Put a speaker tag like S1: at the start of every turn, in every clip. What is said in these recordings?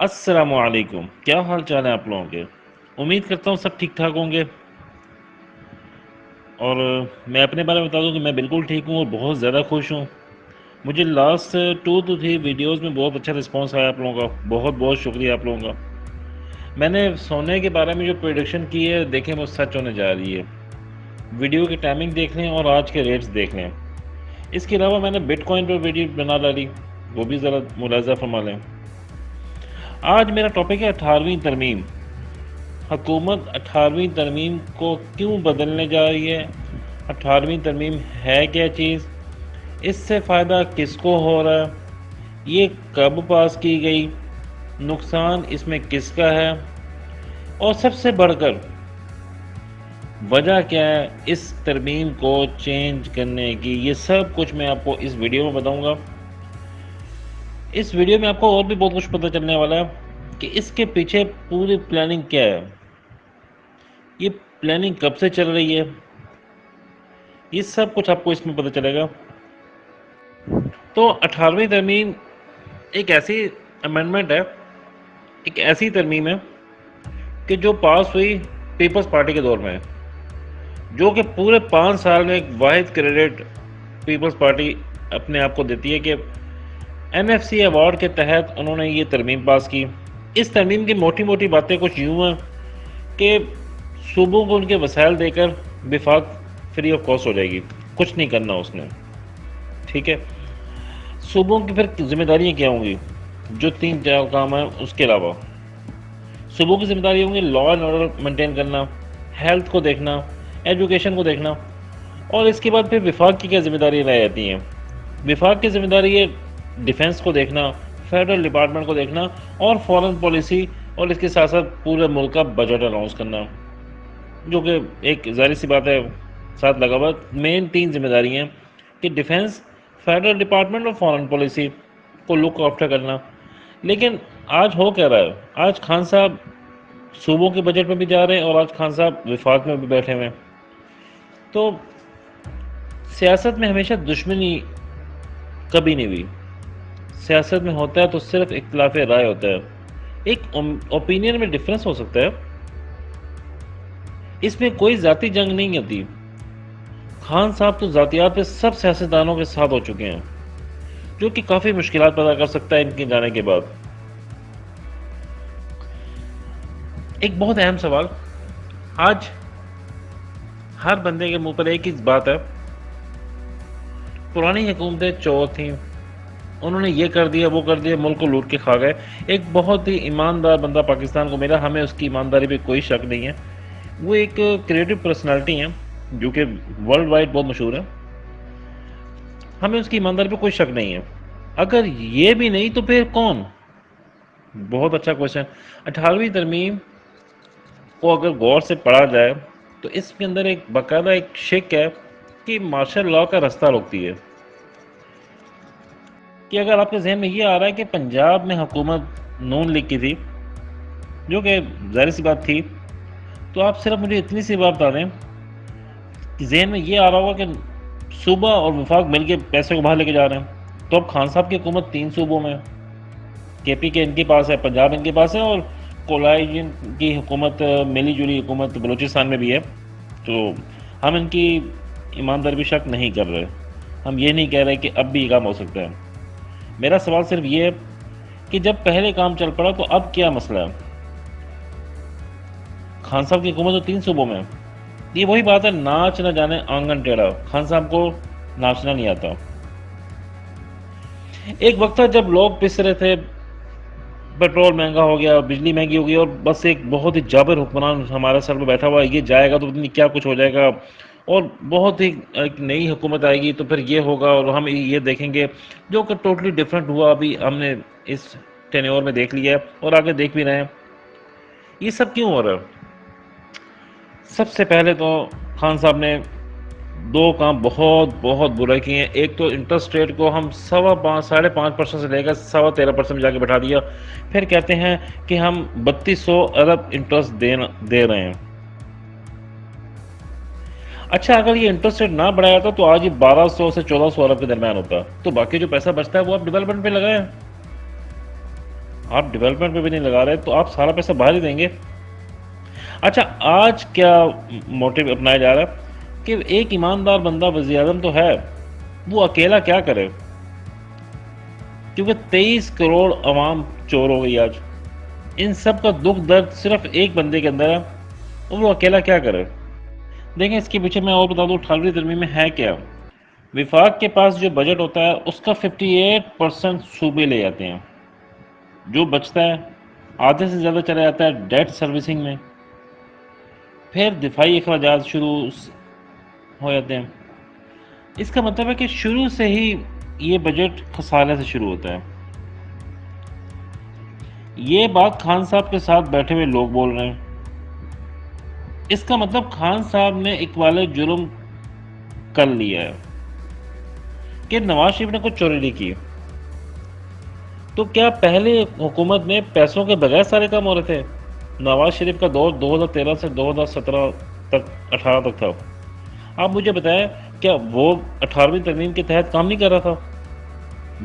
S1: السلام علیکم، کیا حال چال ہے آپ لوگوں کے؟ امید کرتا ہوں سب ٹھیک ٹھاک ہوں گے۔ اور میں اپنے بارے میں بتا دوں کہ میں بالکل ٹھیک ہوں اور بہت زیادہ خوش ہوں۔ مجھے لاسٹ 2 to 3 ویڈیوز میں بہت اچھا رسپانس آیا آپ لوگوں کا، بہت بہت شکریہ آپ لوگوں کا۔ میں نے سونے کے بارے میں جو پریڈکشن کی ہے دیکھیں وہ سچ ہونے جا رہی ہے۔ ویڈیو کی ٹائمنگ دیکھ لیں اور آج کے ریٹس دیکھ لیں۔ اس کے علاوہ میں نے بٹ کوائن پر ویڈیو بنا ڈالی، وہ بھی ذرا ملاحظہ فرما لیں۔ آج میرا ٹاپک ہے 18ویں ترمیم۔ حکومت 18ویں ترمیم کو کیوں بدلنے جا رہی ہے؟ 18ویں ترمیم ہے کیا چیز؟ اس سے فائدہ کس کو ہو رہا ہے؟ یہ کب پاس کی گئی؟ نقصان اس میں کس کا ہے؟ اور سب سے بڑھ کر وجہ کیا ہے اس ترمیم کو چینج کرنے کی؟ یہ سب کچھ میں آپ کو اس ویڈیو میں بتاؤں گا۔ اس ویڈیو میں آپ کو اور بھی بہت کچھ پتہ چلنے والا ہے کہ اس کے پیچھے پوری پلاننگ کیا ہے، یہ پلاننگ کب سے چل رہی ہے، یہ سب کچھ آپ کو اس میں پتہ چلے گا۔ تو 18ویں ترمیم ایک ایسی امینڈمنٹ ہے، ایک ایسی ترمیم ہے کہ جو پاس ہوئی پیپلز پارٹی کے دور میں، جو کہ پورے 5 سال میں ایک واحد کریڈٹ پیپلز پارٹی اپنے آپ کو دیتی ہے کہ NFC ایوارڈ کے تحت انہوں نے یہ ترمیم پاس کی۔ اس ترمیم کی موٹی موٹی باتیں کچھ یوں ہیں کہ صوبوں کو ان کے وسائل دے کر وفاق فری آف کاسٹ ہو جائے گی، کچھ نہیں کرنا اس نے، ٹھیک ہے۔ صوبوں کی پھر ذمہ داریاں کیا ہوں گی؟ جو 3 4 کام ہیں اس کے علاوہ صوبوں کی ذمہ داری ہوں گی لا اینڈ آرڈر مینٹین کرنا، ہیلتھ کو دیکھنا، ایجوکیشن کو دیکھنا، اور اس کے بعد پھر وفاق کی کیا ذمہ داری رہ جاتی ہیں؟ وفاق کی ذمہ داری ہے ڈیفنس کو دیکھنا، فیڈرل ڈپارٹمنٹ کو دیکھنا، اور فارن پالیسی، اور اس کے ساتھ ساتھ پورے ملک کا بجٹ اناؤنس کرنا، جو کہ ایک ظاہر سی بات ہے ساتھ لگا ہوا۔ مین 3 ذمہ داری ہیں کہ ڈیفنس، فیڈرل ڈپارٹمنٹ اور فارن پالیسی کو لک آفٹر کرنا۔ لیکن آج ہو کیا رہا ہے؟ آج خان صاحب صوبوں کے بجٹ میں بھی جا رہے ہیں اور آج خان صاحب وفاق میں بھی بیٹھے ہوئے ہیں۔ تو سیاست میں ہمیشہ دشمنی کبھی نہیں ہوئی۔ سیاست میں ہوتا ہے تو صرف اختلاف رائے ہوتا ہے، ایک اوپینین میں ڈفرنس ہو سکتا ہے، اس میں کوئی ذاتی جنگ نہیں ہوتی۔ خان صاحب تو ذاتیات پہ سب سیاستدانوں کے ساتھ ہو چکے ہیں، جو کہ کافی مشکلات پیدا کر سکتا ہے ان کے جانے کے بعد۔ ایک بہت اہم سوال آج ہر بندے کے منہ پر ایک ہی بات ہے، پرانی حکومتیں چور تھیں، انہوں نے یہ کر دیا وہ کر دیا، ملک کو لوٹ کے کھا گئے۔ ایک بہت ہی ایماندار بندہ پاکستان کو ملا، ہمیں اس کی ایمانداری پہ کوئی شک نہیں ہے، وہ ایک کریٹو پرسنالٹی ہیں جو کہ ورلڈ وائڈ بہت مشہور ہے، ہمیں اس کی ایمانداری پہ کوئی شک نہیں ہے۔ اگر یہ بھی نہیں تو پھر کون؟ بہت اچھا کوشچن۔ 18ویں ترمیم کو اگر غور سے پڑھا جائے تو اس کے اندر ایک باقاعدہ ایک شک ہے کہ مارشل لا کا رستہ روکتی ہے، کہ اگر آپ کے ذہن میں یہ آ رہا ہے کہ پنجاب میں حکومت نون لیگ کی تھی، جو کہ ظاہر سی بات تھی، تو آپ صرف مجھے اتنی سی بات بتا دیں کہ ذہن میں یہ آ رہا ہوگا کہ صوبہ اور وفاق مل کے پیسے کو باہر لے کے جا رہے ہیں، تو اب خان صاحب کی حکومت 3 صوبوں میں، KP کے ان کے پاس ہے، پنجاب ان کے پاس ہے، اور کولائی کی حکومت ملی جلی حکومت بلوچستان میں بھی ہے۔ تو ہم ان کی ایمانداری بھی شک نہیں کر رہے، ہم یہ نہیں کہہ رہے کہ اب بھی یہ کام ہو سکتا ہے۔ میرا سوال صرف یہ ہے کہ جب پہلے کام چل پڑا تو اب کیا مسئلہ ہے؟ خان صاحب کی حکومت تو 3 صوبوں میں، یہ وہی بات ہے، ناچ نہ جانے آنگن ٹیڑھا، خان صاحب کو ناچنا نہیں آتا۔ ایک وقت تھا جب لوگ پس رہے تھے، پیٹرول مہنگا ہو گیا، بجلی مہنگی ہو گئی، اور بس ایک بہت ہی جابر حکمران ہمارے سر پہ بیٹھا ہوا ہے، یہ جائے گا تو پتہ نہیں کیا کچھ ہو جائے گا، اور بہت ہی ایک نئی حکومت آئے گی تو پھر یہ ہوگا اور ہم یہ دیکھیں گے، جو کہ ٹوٹلی ڈیفرنٹ ہوا۔ ابھی ہم نے اس ٹینیور میں دیکھ لیا ہے اور آگے دیکھ بھی رہے ہیں۔ یہ سب کیوں ہو رہا ہے؟ سب سے پہلے تو خان صاحب نے 2 کام بہت بہت برے کیے ہیں۔ ایک تو انٹرسٹ ریٹ کو ہم 5.5% سے لے کر 13.25% میں جا کے بٹھا دیا، پھر کہتے ہیں کہ ہم 3200 ارب انٹرسٹ دے رہے ہیں۔ اچھا، اگر یہ انٹرسٹ ریٹ نہ بڑھایا تھا تو آج یہ 1200 سے 1400 ارب کے درمیان ہوتا، تو باقی جو پیسہ بچتا ہے وہ آپ ڈیولپمنٹ پہ لگائیں۔ آپ ڈیولپمنٹ پہ بھی نہیں لگا رہے، تو آپ سارا پیسہ باہر ہی دیں گے۔ اچھا، آج کیا موٹیو اپنایا جا رہا ہے کہ ایک ایماندار بندہ وزیر اعظم تو ہے، وہ اکیلا کیا کرے، کیونکہ 23 کروڑ عوام چور ہو گئی آج۔ ان سب کا دکھ درد صرف ایک بندے کے اندر ہے، اور وہ اکیلا کیا کرے۔ دیکھیں اس کے پیچھے میں اور بتا دوں 18ویں ترمیم میں ہے کیا۔ وفاق کے پاس جو بجٹ ہوتا ہے اس کا 58% صوبے لے جاتے ہیں، جو بچتا ہے آدھے سے زیادہ چلا جاتا ہے ڈیٹ سروسنگ میں، پھر دفاعی اخراجات شروع ہو جاتے ہیں۔ اس کا مطلب ہے کہ شروع سے ہی یہ بجٹ خسارے سے شروع ہوتا ہے۔ یہ بات خان صاحب کے ساتھ بیٹھے ہوئے لوگ بول رہے ہیں۔ اس کا مطلب خان صاحب نے اقبال جرم کر لیا ہے کہ نواز شریف نے کچھ چوری نہیں کی۔ تو کیا پہلے حکومت میں پیسوں کے بغیر سارے کام ہو رہے تھے؟ نواز شریف کا دور 2013 سے 2017 تک 18 تک تھا۔ آپ مجھے بتائیں کیا وہ 18ویں ترمیم کے تحت کام نہیں کر رہا تھا؟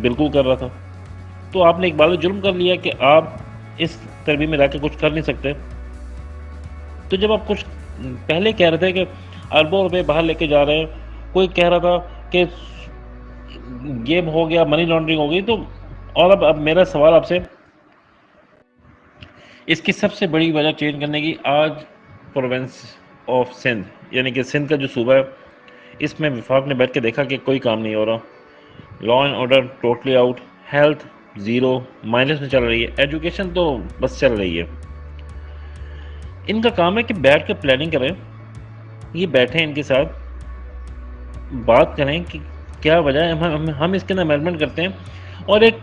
S1: بالکل کر رہا تھا۔ تو آپ نے اقبال جرم کر لیا کہ آپ اس ترمیم میں رہ کے کچھ کر نہیں سکتے۔ تو جب آپ کچھ پہلے کہہ رہے تھے کہ اربوں روپے باہر لے کے جا رہے ہیں، کوئی کہہ رہا تھا کہ یہ ہو گیا، منی لانڈرنگ ہو گئی، تو اور اب میرا سوال آپ سے، اس کی سب سے بڑی وجہ چینج کرنے کی، آج پروونس آف سندھ یعنی کہ سندھ کا جو صوبہ ہے، اس میں وفاق نے بیٹھ کے دیکھا کہ کوئی کام نہیں ہو رہا، law and order totally out, health zero, minus میں چل رہی ہے، ایجوکیشن تو بس چل رہی ہے۔ ان کا کام ہے کہ بیٹھ کے پلاننگ کریں، یہ بیٹھیں ان کے ساتھ بات کریں کہ کیا وجہ ہے، ہم اس کے اندر امینڈمنٹ کرتے ہیں اور ایک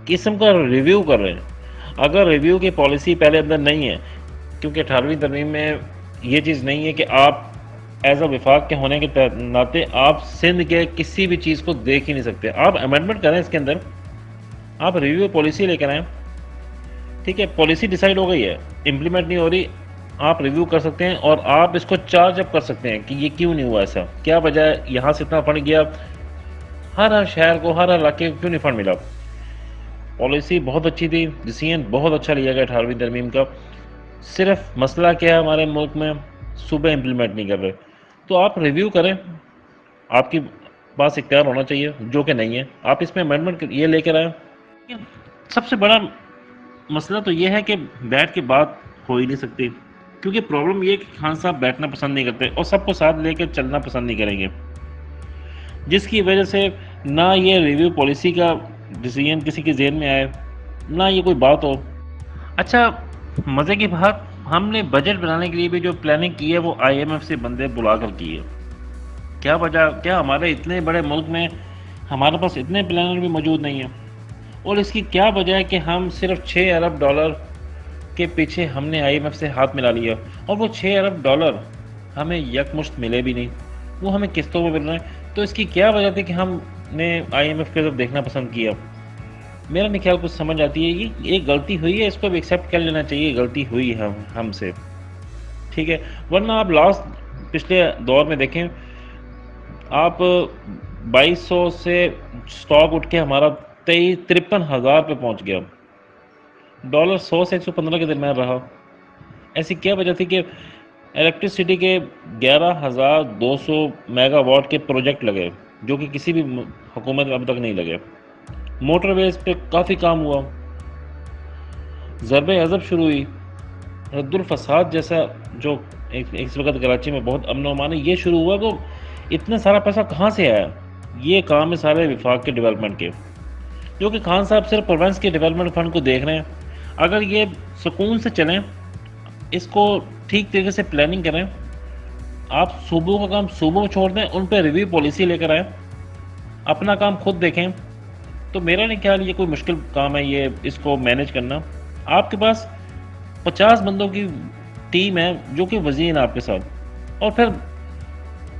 S1: قسم کا ریویو کر رہے ہیں۔ اگر ریویو کی پالیسی پہلے اندر نہیں ہے، کیونکہ 18ویں ترمیم میں یہ چیز نہیں ہے کہ آپ ایز اے وفاق کے ہونے کے ناطے آپ سندھ کے کسی بھی چیز کو دیکھ ہی نہیں سکتے، آپ امینڈمنٹ کریں اس کے اندر، آپ ریویو پالیسی لے کر آئیں۔ ٹھیک ہے، پالیسی ڈیسائیڈ ہو گئی ہے، امپلیمنٹ نہیں ہو رہی، آپ ریویو کر سکتے ہیں اور آپ اس کو چارج اپ کر سکتے ہیں کہ یہ کیوں نہیں ہوا، ایسا کیا وجہ ہے، یہاں سے اتنا فنڈ گیا، ہر شہر کو، ہر علاقے کو کیوں نہیں فنڈ ملا۔ پالیسی بہت اچھی تھی، ڈیسیژن بہت اچھا لیا گیا 18ویں ترمیم کا، صرف مسئلہ کیا ہے ہمارے ملک میں، صوبے امپلیمنٹ نہیں کر رہے۔ تو آپ ریویو کریں، آپ کی پاس اختیار ہونا چاہیے، جو کہ نہیں ہے، آپ اس میں امینڈمنٹ یہ لے کر آئیں۔ سب سے بڑا مسئلہ تو یہ ہے کہ بیٹھ کے بات ہو ہی نہیں سکتی، کیونکہ پرابلم یہ ہے کہ خان صاحب بیٹھنا پسند نہیں کرتے اور سب کو ساتھ لے کے چلنا پسند نہیں کریں گے، جس کی وجہ سے نہ یہ ریویو پالیسی کا ڈیسیژن کسی کے ذہن میں آئے، نہ یہ کوئی بات ہو۔ اچھا، مزے کی بات، ہم نے بجٹ بنانے کے لیے بھی جو پلاننگ کی ہے وہ آئی ایم ایف سے بندے بلا کر کی ہے۔ کیا وجہ، کیا ہمارے اتنے بڑے ملک میں ہمارے پاس اتنے پلانر بھی موجود نہیں ہیں؟ اور اس کی کیا وجہ ہے کہ ہم صرف 6 ارب ڈالر کے پیچھے ہم نے آئی ایم ایف سے ہاتھ ملا لیا، اور وہ 6 ارب ڈالر ہمیں یکمشت ملے بھی نہیں، وہ ہمیں قسطوں میں مل رہے ہیں۔ تو اس کی کیا وجہ تھی کہ ہم نے آئی ایم ایف کی طرف دیکھنا پسند کیا؟ میرا نہیں خیال کچھ سمجھ آتی ہے، یہ ایک غلطی ہوئی ہے، اس کو بھی ایکسیپٹ کر لینا چاہیے، غلطی ہوئی ہے ہم سے، ٹھیک ہے۔ ورنہ آپ لاسٹ پچھلے دور میں دیکھیں، آپ 2200 سے سٹاک اٹھ کے ہمارا 53,000 پہ پہنچ گیا، ڈالر 100 سے 115 کے درمیان رہا۔ ایسی کیا وجہ تھی کہ الیکٹرسٹی کے 11,200 میگا واٹ کے پروجیکٹ لگے، جو کہ کسی بھی حکومت میں اب تک نہیں لگے۔ موٹر ویز پہ کافی کام ہوا، ضرب عضب شروع ہوئی، رد الفساد جیسا جو اس وقت کراچی میں بہت امن و امان ہے، یہ شروع ہوا۔ تو اتنا سارا پیسہ کہاں سے آیا؟ یہ کام ہے سارے وفاق کے ڈیولپمنٹ کے، جو کہ خان صاحب صرف پروونس کے ڈیولپمنٹ فنڈ کو دیکھ رہے ہیں۔ اگر یہ سکون سے چلیں، اس کو ٹھیک طریقے سے پلاننگ کریں، آپ صوبوں کا کام صوبوں میں چھوڑ دیں، ان پہ ریویو پالیسی لے کر آئیں، اپنا کام خود دیکھیں، تو میرا نہیں خیال یہ کوئی مشکل کام ہے یہ اس کو مینیج کرنا۔ آپ کے پاس 50 بندوں کی ٹیم ہے جو کہ وزیر ہیں آپ کے ساتھ، اور پھر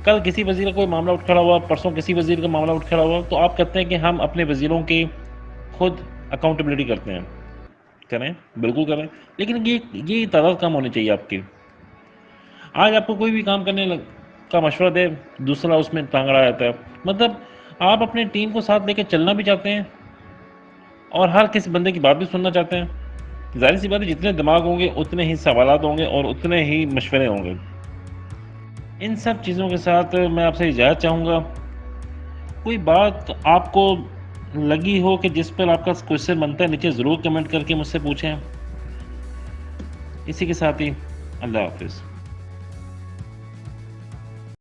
S1: کل کسی وزیر کا کوئی معاملہ اٹھ کھڑا ہوا، پرسوں کسی وزیر کا معاملہ اٹھ کھڑا ہوا، تو آپ کہتے ہیں کہ ہم اپنے وزیروں کی خود اکاؤنٹیبلٹی کرتے ہیں۔ کریں، بالکل کریں، لیکن یہ تعداد کم ہونی چاہیے آپ کی۔ آج آپ کو کوئی بھی کام کرنے کا مشورہ دے، دوسرا اس میں ٹانگڑا جاتا ہے۔ مطلب آپ اپنے ٹیم کو ساتھ لے کے چلنا بھی چاہتے ہیں اور ہر کسی بندے کی بات بھی سننا چاہتے ہیں، ظاہر سی بات ہے جتنے دماغ ہوں گے اتنے ہی سوالات ہوں گے اور اتنے ہی مشورے ہوں گے. ان سب چیزوں کے ساتھ میں آپ سے اجازت چاہوں گا. کوئی بات آپ کو لگی ہو کہ جس پر آپ کا کوشچن بنتا ہے نیچے ضرور کمنٹ کر کے مجھ سے پوچھیں. اسی کے ساتھ ہی اللہ حافظ.